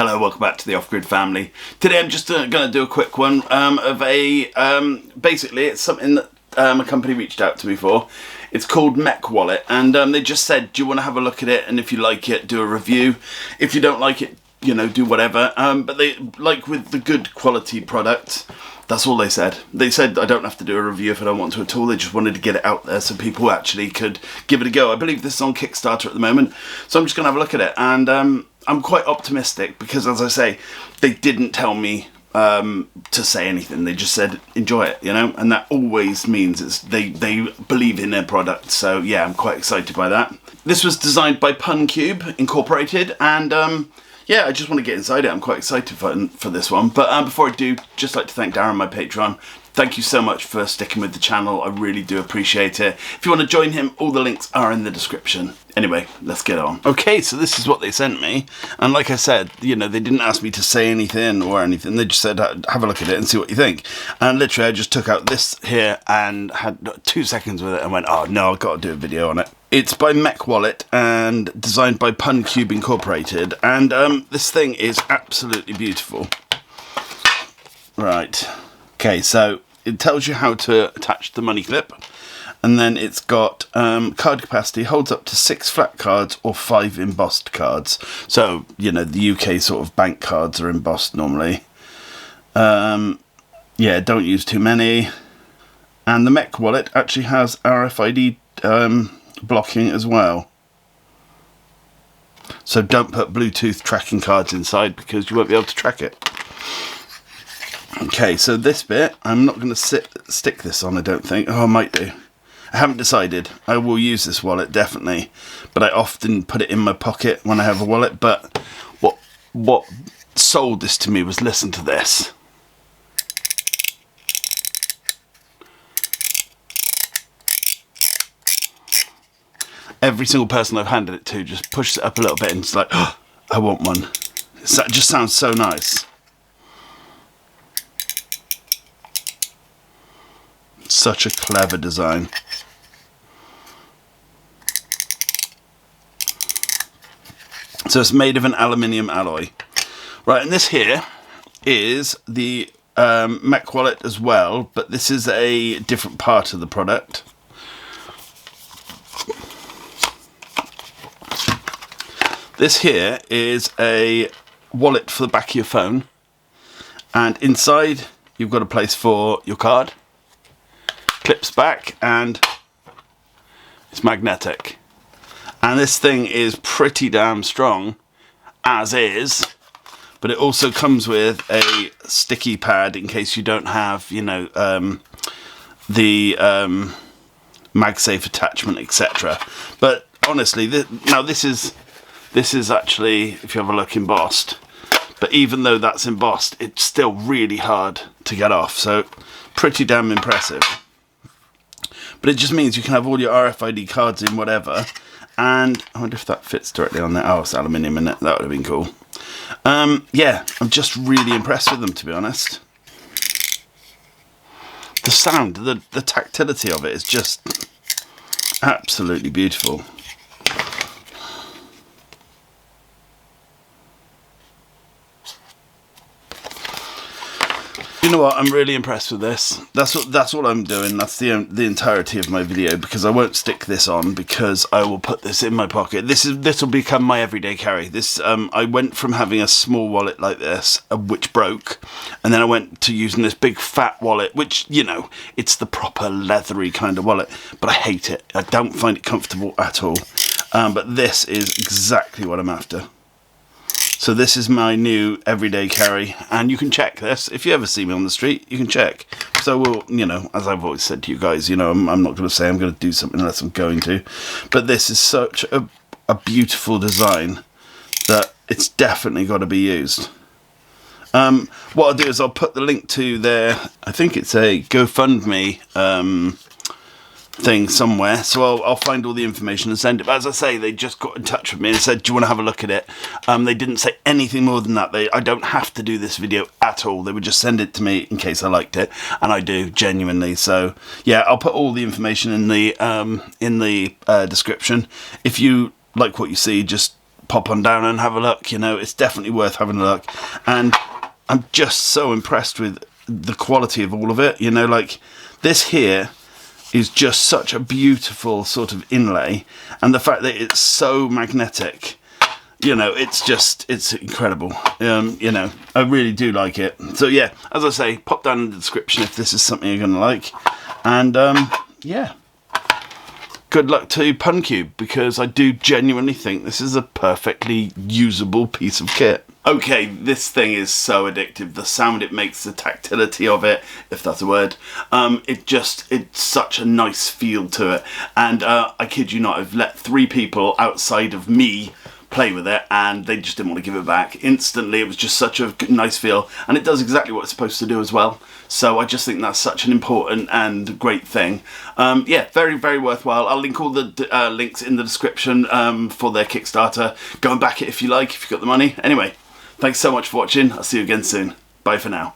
Hello, welcome back to the Off-Grid family. Today I'm just going to do a quick one of a, basically it's something that a company reached out to me for. It's called Mech wallet, and they just said, do you want to have a look at it, and if you like it, do a review. If you don't like it, you know, do whatever. But they, like with the good quality products, that's all they said. They said I don't have to do a review if I don't want to at all. They just wanted to get it out there so people actually could give it a go. I believe this is on Kickstarter at the moment, so I'm just going to have a look at it. And I'm quite optimistic because, as I say, they didn't tell me to say anything. They just said enjoy it, you know, and that always means it's they believe in their product. So yeah, I'm quite excited by that. This was designed by PunCube Incorporated, and yeah, I just want to get inside it. I'm quite excited for this one. But before I do, just like to thank Darren, my Patreon. Thank you so much for sticking with the channel. I really do appreciate it. If you want to join him, all the links are in the description. Anyway, let's get on. Okay, so this is what they sent me. And like I said, you know, they didn't ask me to say anything or anything. They just said, have a look at it and see what you think. And literally, I just took out this here and had 2 seconds with it and went, oh no, I've got to do a video on it. It's by Mech Wallet and designed by PunCube Incorporated. And this thing is absolutely beautiful. Right. Okay, so it tells you how to attach the money clip, and then it's got card capacity, holds up to 6 flat cards or 5 embossed cards. So, you know, the UK sort of bank cards are embossed normally. Yeah, don't use too many. And the Mech wallet actually has RFID blocking as well. So don't put Bluetooth tracking cards inside because you won't be able to track it. Okay, so this bit, I'm not going to stick this on, I don't think. Oh, I might do. I haven't decided. I will use this wallet, definitely. But I often put it in my pocket when I have a wallet. But what sold this to me was, listen to this. Every single person I've handed it to just pushes it up a little bit and it's like, oh, I want one. That just sounds so nice. Such a clever design. So it's made of an aluminium alloy. Right, and this here is the Mech wallet as well, but this is a different part of the product. This here is a wallet for the back of your phone, and inside you've got a place for your card. Clips back and it's magnetic, and this thing is pretty damn strong as is, but it also comes with a sticky pad in case you don't have, you know, the MagSafe attachment, etc. But honestly, this is actually, if you have a look, embossed, but even though that's embossed, it's still really hard to get off, so pretty damn impressive. But it just means you can have all your RFID cards in whatever. And I wonder if that fits directly on there. Oh, it's aluminium in it. That would have been cool. Yeah, I'm just really impressed with them, to be honest. The sound, the tactility of it is just absolutely beautiful. You know what? I'm really impressed with this. That's what I'm doing. That's the entirety of my video, because I won't stick this on because I will put this in my pocket. This will become my everyday carry. This I went from having a small wallet like this, which broke, and then I went to using this big fat wallet, which, you know, it's the proper leathery kind of wallet, but I hate it. I don't find it comfortable at all. But this is exactly what I'm after. So this is my new everyday carry, and you can check this. If you ever see me on the street, you can check. So we'll, you know, as I've always said to you guys, you know, I'm not going to say I'm going to do something unless I'm going to. But this is such a beautiful design that it's definitely got to be used. What I'll do is I'll put the link to their, I think it's a GoFundMe thing somewhere, so I'll find all the information and send it. But as I say, they just got in touch with me and said, do you want to have a look at it? They didn't say anything more than that. I don't have to do this video at all. They would just send it to me in case I liked it, and I do, genuinely. So yeah, I'll put all the information in the description. If you like what you see, just pop on down and have a look. You know, it's definitely worth having a look. And I'm just so impressed with the quality of all of it. You know, like this here is just such a beautiful sort of inlay, and the fact that it's so magnetic, you know, it's incredible. You know, I really do like it. So yeah, as I say, pop down in the description if this is something you're gonna like. And yeah, good luck to PunCube, because I do genuinely think this is a perfectly usable piece of kit. Okay, this thing is so addictive. The sound it makes, the tactility of it, if that's a word, it's such a nice feel to it. And I kid you not, I've let 3 people outside of me play with it, and they just didn't want to give it back. Instantly, it was just such a nice feel, and it does exactly what it's supposed to do as well. So I just think that's such an important and great thing. Yeah, very, very worthwhile. I'll link all the links in the description for their Kickstarter. Go and back it if you like, if you've got the money. Anyway, thanks so much for watching. I'll see you again soon. Bye for now.